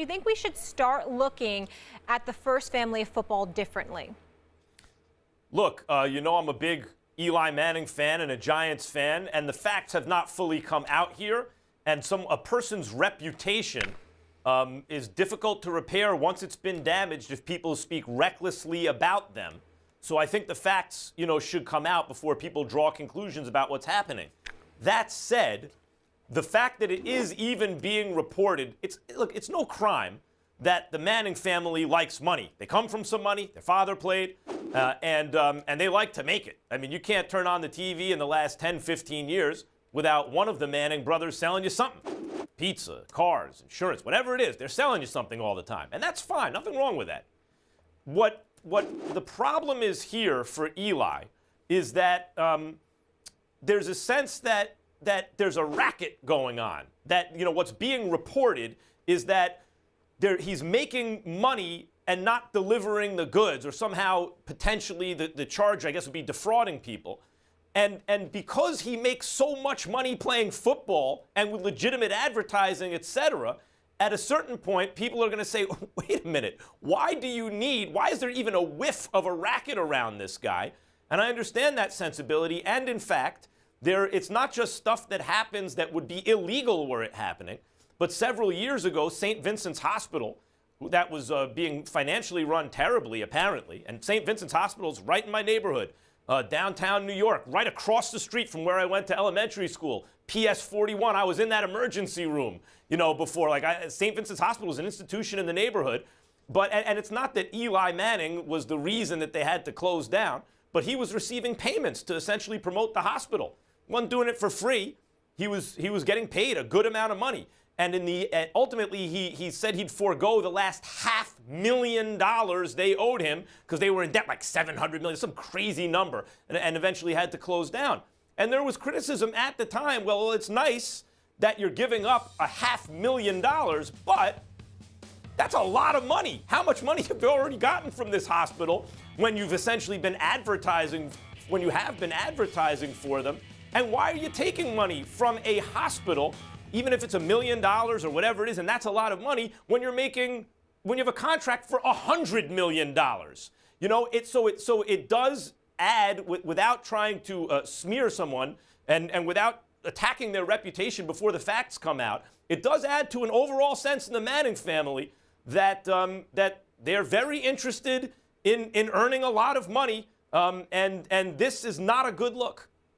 Do you think we should start looking at the First Family of football differently? Look, I'm a big Eli Manning fan and a Giants fan, and the facts have not fully come out here. And a person's reputation is difficult to repair once it's been damaged if people speak recklessly about them. So I think the facts, should come out before people draw conclusions about what's happening. That said, the fact that it is even being reported, it's no crime that the Manning family likes money. They come from some money. Their father played, and they like to make it. I mean, you can't turn on the TV in the last 10, 15 years without one of the Manning brothers selling you something. Pizza, cars, insurance, whatever it is, they're selling you something all the time. And that's fine. Nothing wrong with that. What the problem is here for Eli is that there's a sense that there's a racket going on. That, what's being reported is that he's making money and not delivering the goods, or somehow potentially the charge, I guess, would be defrauding people. And because he makes so much money playing football and with legitimate advertising, et cetera, at a certain point, people are going to say, wait a minute, why is there even a whiff of a racket around this guy? And I understand that sensibility. And in fact, it's not just stuff that happens that would be illegal were it happening, but several years ago, St. Vincent's Hospital, that was being financially run terribly, apparently, and St. Vincent's Hospital is right in my neighborhood, downtown New York, right across the street from where I went to elementary school, PS 41. I was in that emergency room, before. St. Vincent's Hospital is an institution in the neighborhood, and it's not that Eli Manning was the reason that they had to close down, but he was receiving payments to essentially promote the hospital. He wasn't doing it for free. He was getting paid a good amount of money. And ultimately, he said he'd forego the last $500,000 they owed him because they were in debt like $700 million, some crazy number, and eventually had to close down. And there was criticism at the time. Well, it's nice that you're giving up $500,000, but that's a lot of money. How much money have you already gotten from this hospital when you've essentially been advertising, when you have been advertising for them? And why are you taking money from a hospital, even if it's $1 million or whatever it is, and that's a lot of money, when you have a contract for $100 million? So it does add, without trying to smear someone and without attacking their reputation before the facts come out, it does add to an overall sense in the Manning family that they're very interested in earning a lot of money, and this is not a good look.